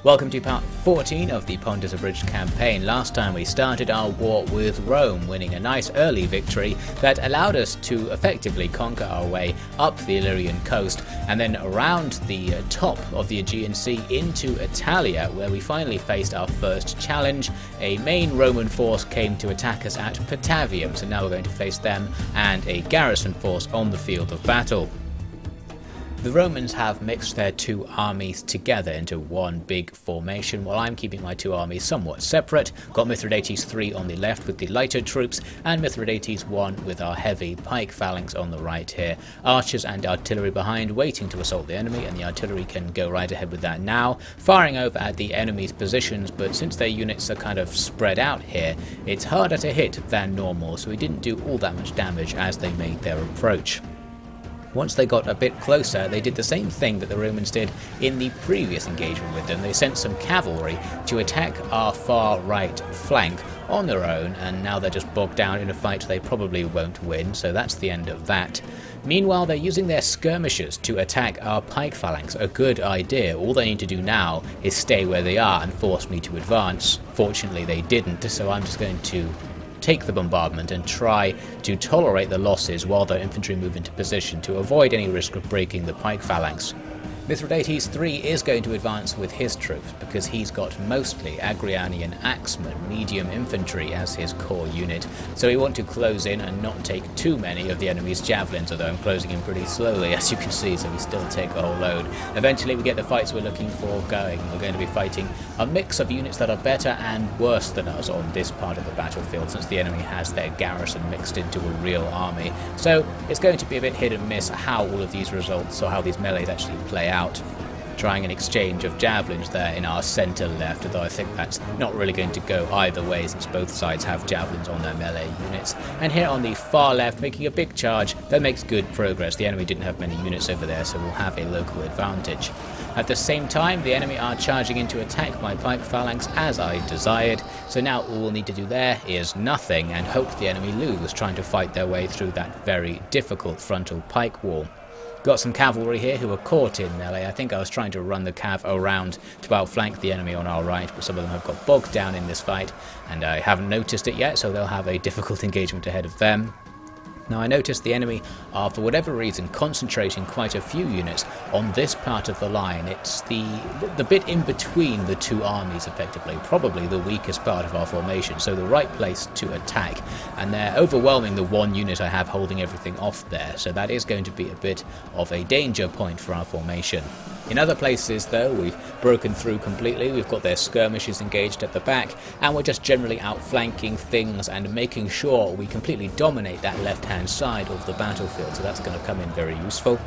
Welcome to part 14 of the Pontus Abridged campaign. Last time we started our war with Rome, winning a nice early victory that allowed us to effectively conquer our way up the Illyrian coast and then around the top of the Aegean Sea into Italia, where we finally faced our first challenge. A main Roman force came to attack us at Patavium, so now we're going to face them and a garrison force on the field of battle. The Romans have mixed their two armies together into one big formation, while I'm keeping my two armies somewhat separate. Got Mithridates 3 on the left with the lighter troops, and Mithridates 1 with our heavy pike phalanx on the right here. Archers and artillery behind, waiting to assault the enemy, and the artillery can go right ahead with that now, firing over at the enemy's positions, but since their units are kind of spread out here, it's harder to hit than normal, so we didn't do all that much damage as they made their approach. Once they got a bit closer, they did the same thing that the Romans did in the previous engagement with them. They sent some cavalry to attack our far right flank on their own, and now they're just bogged down in a fight they probably won't win, so that's the end of that. Meanwhile, they're using their skirmishers to attack our pike phalanx. A good idea. All they need to do now is stay where they are and force me to advance. Fortunately, they didn't, so I'm just going to take the bombardment and try to tolerate the losses while their infantry move into position to avoid any risk of breaking the pike phalanx. Mithridates 3 is going to advance with his troops because he's got mostly Agrianian axemen, medium infantry as his core unit, so we want to close in and not take too many of the enemy's javelins, although I'm closing in pretty slowly as you can see, so we still take a whole load. Eventually we get the fights we're looking for going. We're going to be fighting a mix of units that are better and worse than us on this part of the battlefield, since the enemy has their garrison mixed into a real army, so it's going to be a bit hit and miss how all of these results, or how these melees actually play out. Trying an exchange of javelins there in our centre left, although I think that's not really going to go either way since both sides have javelins on their melee units. And here on the far left, making a big charge that makes good progress. The enemy didn't have many units over there, so we'll have a local advantage. At the same time, the enemy are charging in to attack my pike phalanx as I desired, so now all we'll need to do there is nothing and hope the enemy lose, trying to fight their way through that very difficult frontal pike wall. Got some cavalry here who are caught in melee. I think I was trying to run the cav around to outflank the enemy on our right, but some of them have got bogged down in this fight, and I haven't noticed it yet, so they'll have a difficult engagement ahead of them. Now I noticed the enemy are, for whatever reason, concentrating quite a few units on this part of the line. It's the bit in between the two armies, effectively, probably the weakest part of our formation, so the right place to attack, and they're overwhelming the one unit I have holding everything off there, so that is going to be a bit of a danger point for our formation. In other places though, we've broken through completely, we've got their skirmishers engaged at the back, and we're just generally outflanking things and making sure we completely dominate that left-hand side of the battlefield, so that's going to come in very useful.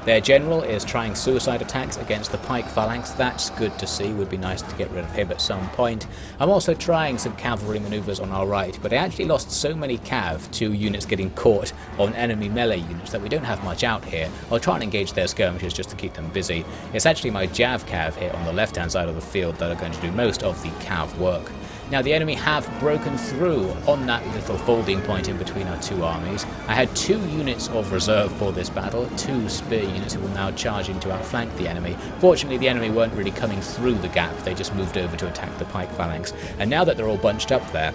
Their general is trying suicide attacks against the pike phalanx. That's good to see, would be nice to get rid of him at some point. I'm also trying some cavalry maneuvers on our right, but I actually lost so many cav to units getting caught on enemy melee units that we don't have much out here. I'll try and engage their skirmishers just to keep them busy. It's actually my jav cav here on the left hand side of the field that are going to do most of the cav work. Now the enemy have broken through on that little folding point in between our two armies. I had 2 units of reserve for this battle, 2 spear units who will now charge in to outflank the enemy. Fortunately the enemy weren't really coming through the gap, they just moved over to attack the pike phalanx. And now that they're all bunched up there,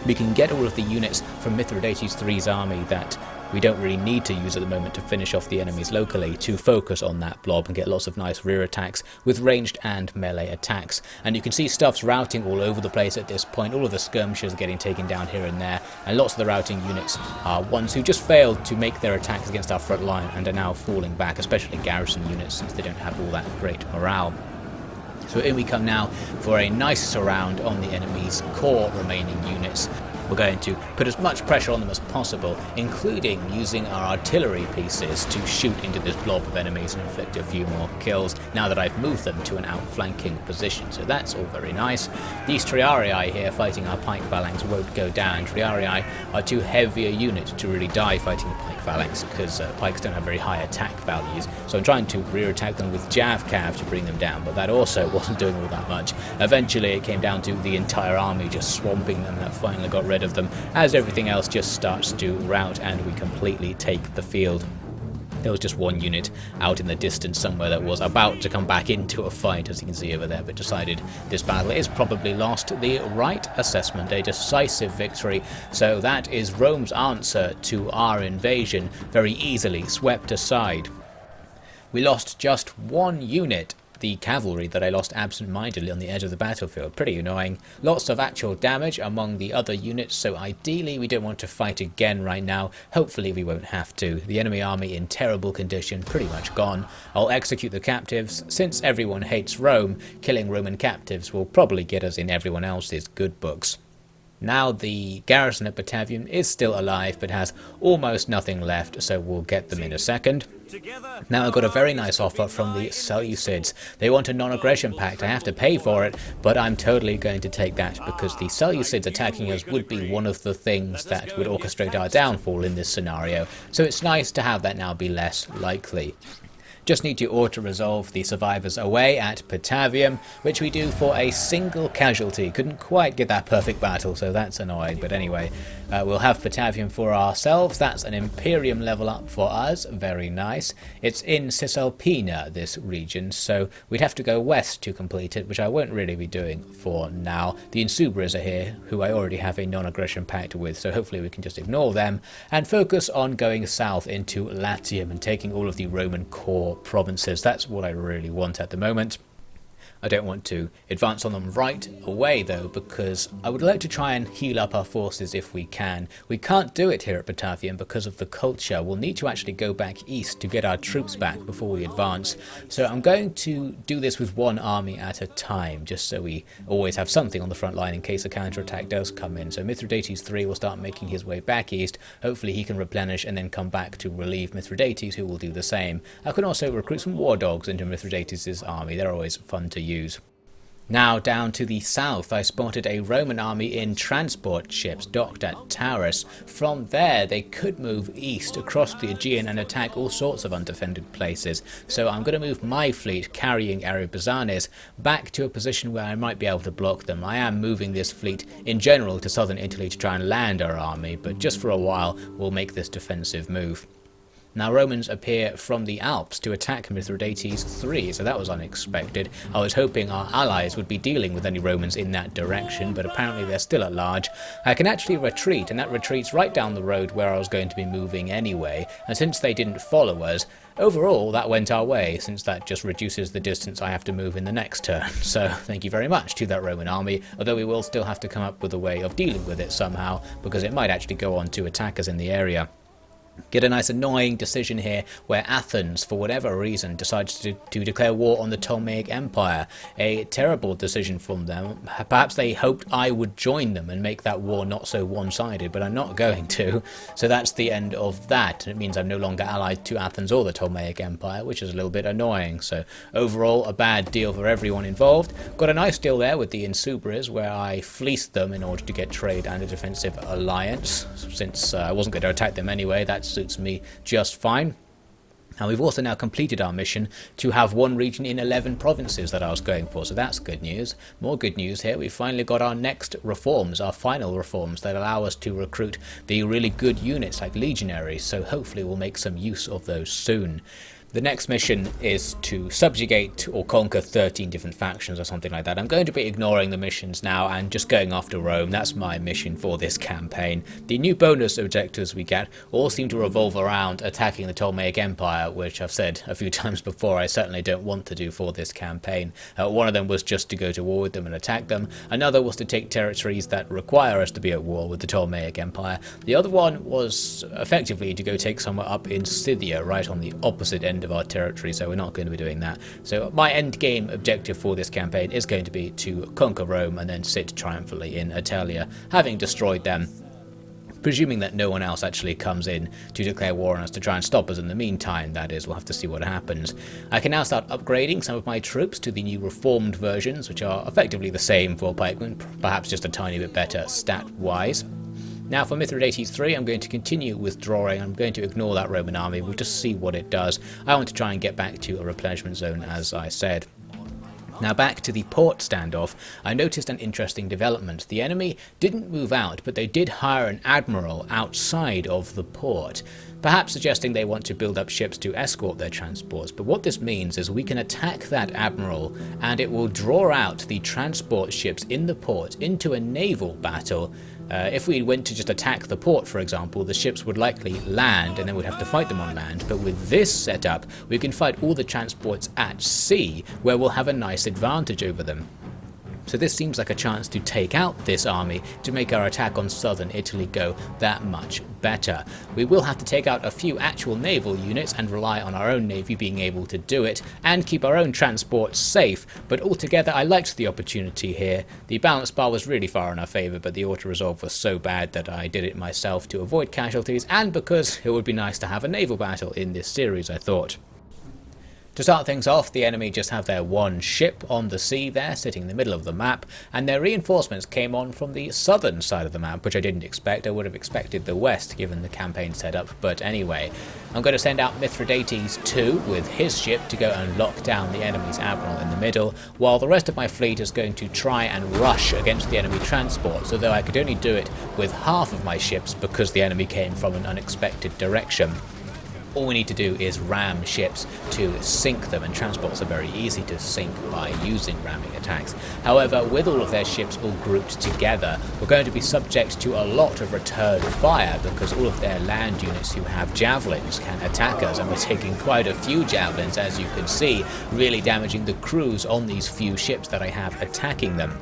we can get all of the units from Mithridates 3's army that we don't really need to use at the moment to finish off the enemies locally, to focus on that blob and get lots of nice rear attacks with ranged and melee attacks. And you can see stuff's routing all over the place at this point. All of the skirmishers are getting taken down here and there, and lots of the routing units are ones who just failed to make their attacks against our front line and are now falling back, especially garrison units, since they don't have all that great morale. So in we come now for a nice surround on the enemy's core remaining units. We're going to put as much pressure on them as possible, including using our artillery pieces to shoot into this blob of enemies and inflict a few more kills now that I've moved them to an outflanking position. So that's all very nice. These Triarii here fighting our pike phalanx won't go down. Triarii are too heavy a unit to really die fighting a pike phalanx because pikes don't have very high attack values. So I'm trying to rear attack them with jav cav to bring them down, but that also wasn't doing all that much. Eventually it came down to the entire army just swamping them, and that finally got rid of them as everything else just starts to rout and we completely take the field. There was just one unit out in the distance somewhere that was about to come back into a fight, as you can see over there, but decided this battle is probably lost. The right assessment, a decisive victory. So that is Rome's answer to our invasion, very easily swept aside. We lost just one unit, the cavalry that I lost absent-mindedly on the edge of the battlefield. Pretty annoying. Lots of actual damage among the other units, so ideally we don't want to fight again right now. Hopefully we won't have to. The enemy army in terrible condition, pretty much gone. I'll execute the captives. Since everyone hates Rome, killing Roman captives will probably get us in everyone else's good books. Now the garrison at Batavium is still alive, but has almost nothing left, so we'll get them in a second. Now I got a very nice offer from the Seleucids. They want a non-aggression pact. I have to pay for it, but I'm totally going to take that, because the Seleucids attacking us would be one of the things that would orchestrate our downfall in this scenario, so it's nice to have that now be less likely. Just need to auto-resolve the survivors away at Batavium, which we do for a single casualty. Couldn't quite get that perfect battle, so that's annoying. But anyway, we'll have Batavium for ourselves. That's an Imperium level up for us. Very nice. It's in Cisalpina, this region, so we'd have to go west to complete it, which I won't really be doing for now. The Insubres are here, who I already have a non-aggression pact with, so hopefully we can just ignore them and focus on going south into Latium and taking all of the Roman core provinces. That's what I really want at the moment. I don't want to advance on them right away though, because I would like to try and heal up our forces if we can. We can't do it here at Batavium because of the culture. We'll need to actually go back east to get our troops back before we advance. So I'm going to do this with one army at a time, just so we always have something on the front line in case a counterattack does come in. So Mithridates III will start making his way back east. Hopefully he can replenish and then come back to relieve Mithridates, who will do the same. I can also recruit some war dogs into Mithridates' army. They're always fun to use. Now down to the south, I spotted a Roman army in transport ships docked at Taurus. From there they could move east across the Aegean and attack all sorts of undefended places. So I'm going to move my fleet carrying Ariobarzanes back to a position where I might be able to block them. I am moving this fleet in general to southern Italy to try and land our army, but just for a while we'll make this defensive move. Now Romans appear from the Alps to attack Mithridates III, so that was unexpected. I was hoping our allies would be dealing with any Romans in that direction, but apparently they're still at large. I can actually retreat, and that retreats right down the road where I was going to be moving anyway, and since they didn't follow us, overall that went our way, since that just reduces the distance I have to move in the next turn. So thank you very much to that Roman army, although we will still have to come up with a way of dealing with it somehow, because it might actually go on to attack us in the area. Get a nice annoying decision here where Athens, for whatever reason, decides to declare war on the Ptolemaic Empire. A terrible decision from them. Perhaps they hoped I would join them and make that war not so one-sided, but I'm not going to. So that's the end of that. It means I'm no longer allied to Athens or the Ptolemaic Empire, which is a little bit annoying. So overall, a bad deal for everyone involved. Got a nice deal there with the Insubres, where I fleeced them in order to get trade and a defensive alliance. Since I wasn't going to attack them anyway, that suits me just fine. And we've also now completed our mission to have one region in 11 provinces that I was going for, so that's good news. More good news here, we finally got our next reforms, our final reforms that allow us to recruit the really good units like legionaries, so hopefully we'll make some use of those soon. The next mission is to subjugate or conquer 13 different factions or something like that. I'm going to be ignoring the missions now and just going after Rome. That's my mission for this campaign. The new bonus objectives we get all seem to revolve around attacking the Ptolemaic Empire, which I've said a few times before I certainly don't want to do for this campaign. One of them was just to go to war with them and attack them. Another was to take territories that require us to be at war with the Ptolemaic Empire. The other one was effectively to go take somewhere up in Scythia, right on the opposite end of our territory, so we're not going to be doing that. So my end game objective for this campaign is going to be to conquer Rome and then sit triumphantly in Italia, having destroyed them, presuming that no one else actually comes in to declare war on us to try and stop us in the meantime. That is, we'll have to see what happens. I can now start upgrading some of my troops to the new reformed versions, which are effectively the same for pikemen, perhaps just a tiny bit better stat-wise. Now for Mithridates III, I'm going to continue withdrawing. I'm going to ignore that Roman army. We'll just see what it does. I want to try and get back to a replenishment zone, as I said. Now back to the port standoff, I noticed an interesting development. The enemy didn't move out, but they did hire an admiral outside of the port, perhaps suggesting they want to build up ships to escort their transports. But what this means is we can attack that admiral and it will draw out the transport ships in the port into a naval battle. If we went to just attack the port, for example, the ships would likely land and then we'd have to fight them on land. But with this setup, we can fight all the transports at sea, where we'll have a nice advantage over them. So this seems like a chance to take out this army to make our attack on southern Italy go that much better. We will have to take out a few actual naval units and rely on our own navy being able to do it and keep our own transports safe, but altogether I liked the opportunity here. The balance bar was really far in our favour, but the auto-resolve was so bad that I did it myself to avoid casualties and because it would be nice to have a naval battle in this series, I thought. To start things off, the enemy just have their one ship on the sea there, sitting in the middle of the map, and their reinforcements came on from the southern side of the map, which I didn't expect. I would have expected the west, given the campaign setup, but anyway. I'm going to send out Mithridates II with his ship to go and lock down the enemy's admiral in the middle, while the rest of my fleet is going to try and rush against the enemy transports, although I could only do it with half of my ships because the enemy came from an unexpected direction. All we need to do is ram ships to sink them, and transports are very easy to sink by using ramming attacks. However, with all of their ships all grouped together, we're going to be subject to a lot of return fire because all of their land units who have javelins can attack us, and we're taking quite a few javelins, as you can see, really damaging the crews on these few ships that I have attacking them.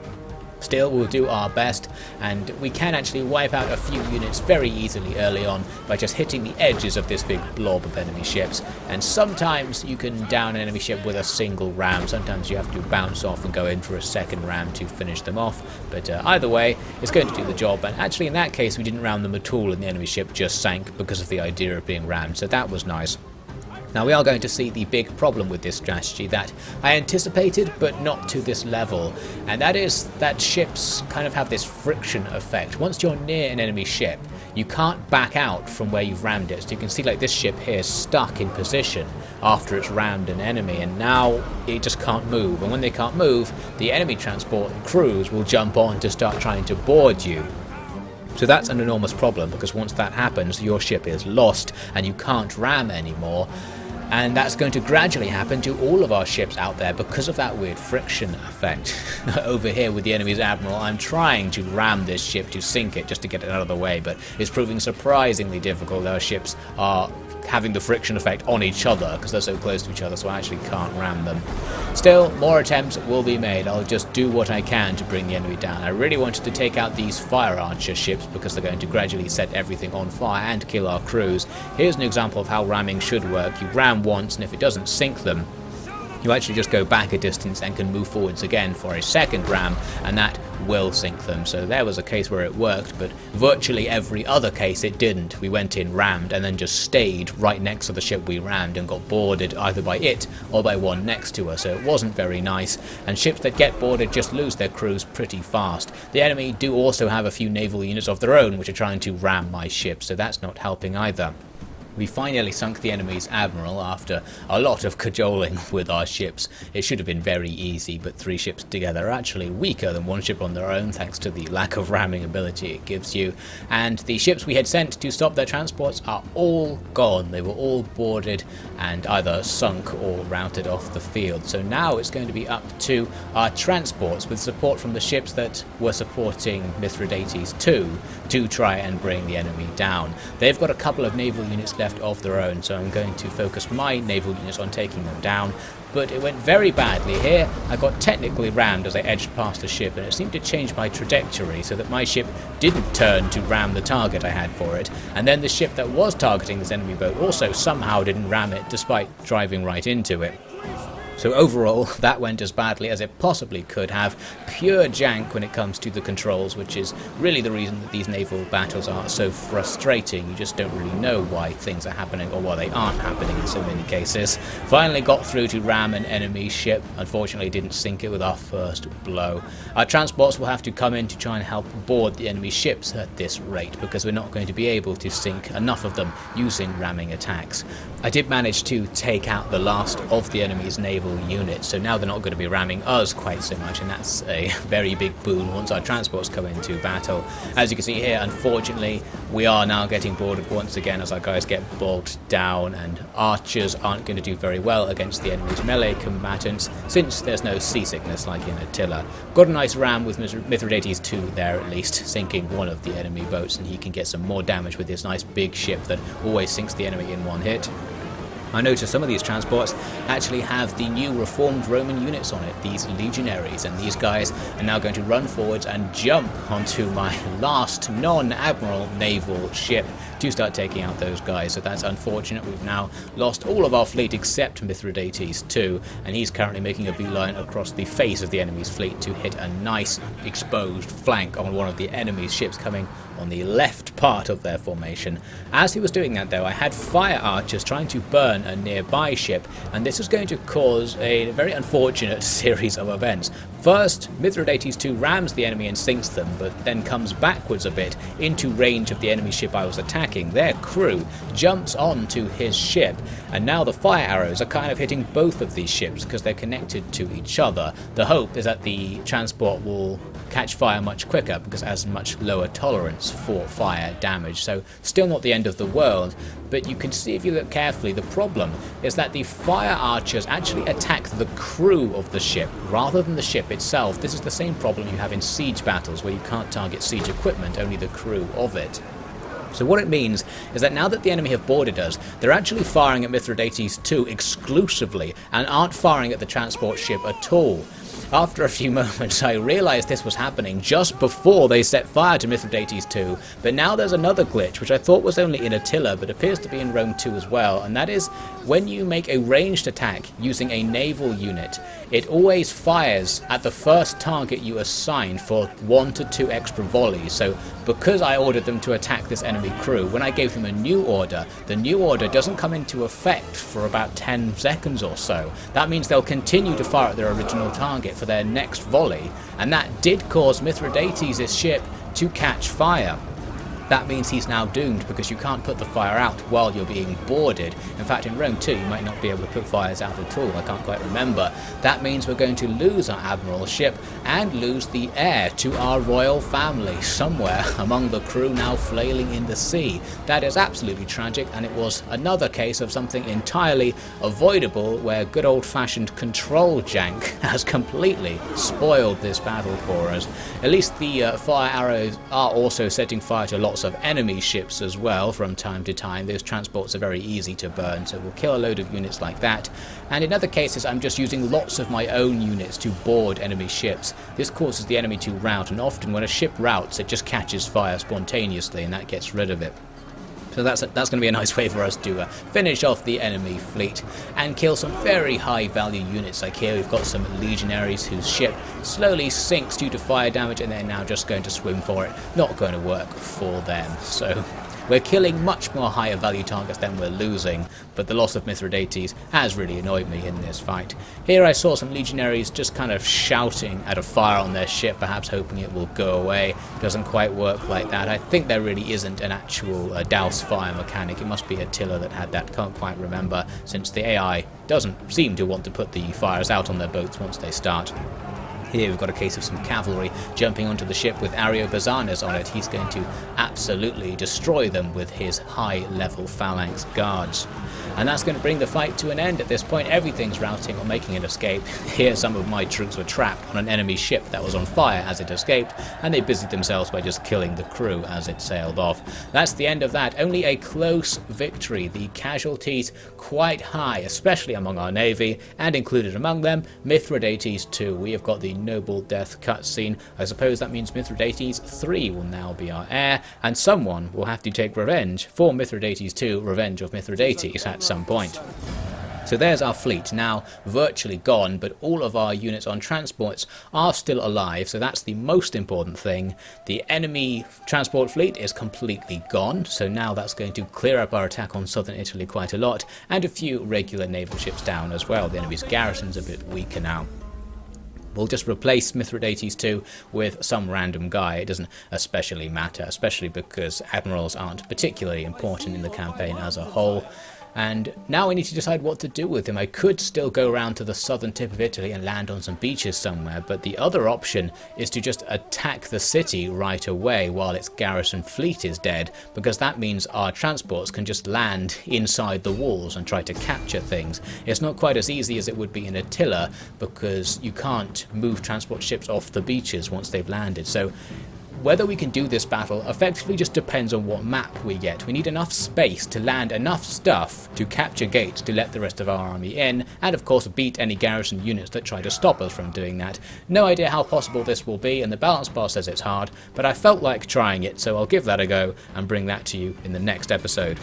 Still, we'll do our best, and we can actually wipe out a few units very easily early on by just hitting the edges of this big blob of enemy ships. And sometimes you can down an enemy ship with a single ram, sometimes you have to bounce off and go in for a second ram to finish them off, but either way, it's going to do the job. And actually in that case we didn't ram them at all and the enemy ship just sank because of the idea of being rammed, so that was nice. Now we are going to see the big problem with this strategy that I anticipated, but not to this level, and that is that ships kind of have this friction effect. Once you're near an enemy ship, you can't back out from where you've rammed it. So you can see like this ship here is stuck in position after it's rammed an enemy, and now it just can't move. And when they can't move, the enemy transport crews will jump on to start trying to board you. So that's an enormous problem, because once that happens, your ship is lost and you can't ram anymore. And that's going to gradually happen to all of our ships out there because of that weird friction effect. Over here with the enemy's admiral, I'm trying to ram this ship to sink it just to get it out of the way, but it's proving surprisingly difficult. Our ships are having the friction effect on each other because they're so close to each other, so I actually can't ram them. Still, more attempts will be made. I'll just do what I can to bring the enemy down. I really wanted to take out these fire archer ships because they're going to gradually set everything on fire and kill our crews. Here's an example of how ramming should work. You ram once, and if it doesn't sink them, you actually just go back a distance and can move forwards again for a second ram, and that will sink them. So there was a case where it worked, but virtually every other case it didn't. We went in, rammed, and then just stayed right next to the ship we rammed and got boarded either by it or by one next to us, so it wasn't very nice, and ships that get boarded just lose their crews pretty fast. The enemy do also have a few naval units of their own which are trying to ram my ship, so that's not helping either. We finally sunk the enemy's admiral after a lot of cajoling with our ships. It should have been very easy, but 3 ships together are actually weaker than 1 ship on their own thanks to the lack of ramming ability it gives you. And the ships we had sent to stop their transports are all gone. They were all boarded and either sunk or routed off the field. So now it's going to be up to our transports with support from the ships that were supporting Mithridates II to try and bring the enemy down. They've got a couple of naval units left of their own, so I'm going to focus my naval units on taking them down. But it went very badly here. I got technically rammed as I edged past the ship, and it seemed to change my trajectory so that my ship didn't turn to ram the target I had for it, and then the ship that was targeting this enemy boat also somehow didn't ram it despite driving right into it. So overall, that went as badly as it possibly could have. Pure jank when it comes to the controls, which is really the reason that these naval battles are so frustrating. You just don't really know why things are happening or why they aren't happening in so many cases. Finally got through to ram an enemy ship. Unfortunately didn't sink it with our first blow. Our transports will have to come in to try and help board the enemy ships at this rate, because we're not going to be able to sink enough of them using ramming attacks. I did manage to take out the last of the enemy's naval naval units, so now they're not going to be ramming us quite so much, and that's a very big boon once our transports come into battle. As you can see here, unfortunately, we are now getting boarded once again as our guys get bogged down, and archers aren't going to do very well against the enemy's melee combatants since there's no seasickness like in Attila. Got a nice ram with Mithridates II there at least, sinking one of the enemy boats, and he can get some more damage with his nice big ship that always sinks the enemy in one hit. I noticed some of these transports actually have the new reformed Roman units on it, these legionaries, and these guys are now going to run forwards and jump onto my last non-admiral naval ship to start taking out those guys. So that's unfortunate. We've now lost all of our fleet except Mithridates II, and he's currently making a beeline across the face of the enemy's fleet to hit a nice exposed flank on one of the enemy's ships coming on the left part of their formation. As he was doing that though, I had fire archers trying to burn a nearby ship, and this is going to cause a very unfortunate series of events. First, Mithridates II rams the enemy and sinks them, but then comes backwards a bit into range of the enemy ship I was attacking. Their crew jumps onto his ship, and now the fire arrows are kind of hitting both of these ships because they're connected to each other. The hope is that the transport will catch fire much quicker because it has much lower tolerance for fire damage. So still not the end of the world, but you can see if you look carefully, the problem is that the fire archers actually attack the crew of the ship rather than the ship itself. This is the same problem you have in siege battles where you can't target siege equipment, only the crew of it. So what it means is that now that the enemy have boarded us, they're actually firing at Mithridates II exclusively and aren't firing at the transport ship at all. After a few moments I realised this was happening just before they set fire to Mithridates II, but now there's another glitch which I thought was only in Attila but appears to be in Rome too as well, and that is when you make a ranged attack using a naval unit, it always fires at the first target you assign for 1 to 2 extra volleys. So because I ordered them to attack this enemy crew, when I gave them a new order, the new order doesn't come into effect for about 10 seconds or so. That means they'll continue to fire at their original target for their next volley, and that did cause Mithridates' ship to catch fire. That means he's now doomed because you can't put the fire out while you're being boarded. In fact, in Rome 2 you might not be able to put fires out at all, I can't quite remember. That means we're going to lose our admiral ship and lose the heir to our royal family somewhere among the crew now flailing in the sea. That is absolutely tragic, and it was another case of something entirely avoidable where good old-fashioned control jank has completely spoiled this battle for us. At least the fire arrows are also setting fire to lots of enemy ships as well from time to time. Those transports are very easy to burn, so we'll kill a load of units like that. And in other cases I'm just using lots of my own units to board enemy ships. This causes the enemy to rout, and often when a ship routs it just catches fire spontaneously and that gets rid of it. So that's going to be a nice way for us to finish off the enemy fleet and kill some very high value units. Like here we've got some legionaries whose ship slowly sinks due to fire damage, and they're now just going to swim for it. Not going to work for them. So we're killing much more higher value targets than we're losing, but the loss of Mithridates has really annoyed me in this fight. Here I saw some legionaries just kind of shouting at a fire on their ship, perhaps hoping it will go away. It doesn't quite work like that. I think there really isn't an actual douse fire mechanic. It must be Attila that had that, can't quite remember, since the AI doesn't seem to want to put the fires out on their boats once they start. Here we've got a case of some cavalry jumping onto the ship with Ariobarzanes on it. He's going to absolutely destroy them with his high-level phalanx guards. And that's going to bring the fight to an end. At this point everything's routing or making an escape. Here some of my troops were trapped on an enemy ship that was on fire as it escaped, and they busied themselves by just killing the crew as it sailed off. That's the end of that. Only a close victory. The casualties quite high, especially among our navy, and included among them Mithridates II. We have got the noble death cutscene. I suppose that means Mithridates III will now be our heir, and someone will have to take revenge for Mithridates II, Revenge of Mithridates, at some point. So there's our fleet, now virtually gone, but all of our units on transports are still alive, so that's the most important thing. The enemy transport fleet is completely gone, so now that's going to clear up our attack on southern Italy quite a lot, and a few regular naval ships down as well. The enemy's garrison's a bit weaker now. We'll just replace Mithridates II with some random guy. It doesn't especially matter, especially because admirals aren't particularly important in the campaign as a whole. and now I need to decide what to do with him. I could still go around to the southern tip of Italy and land on some beaches somewhere, but the other option is to just attack the city right away while its garrison fleet is dead, because that means our transports can just land inside the walls and try to capture things. It's not quite as easy as it would be in Attila, because you can't move transport ships off the beaches once they've landed. So whether we can do this battle effectively just depends on what map we get. We need enough space to land enough stuff to capture gates to let the rest of our army in, and of course beat any garrison units that try to stop us from doing that. No idea how possible this will be, and the balance bar says it's hard, but I felt like trying it, so I'll give that a go and bring that to you in the next episode.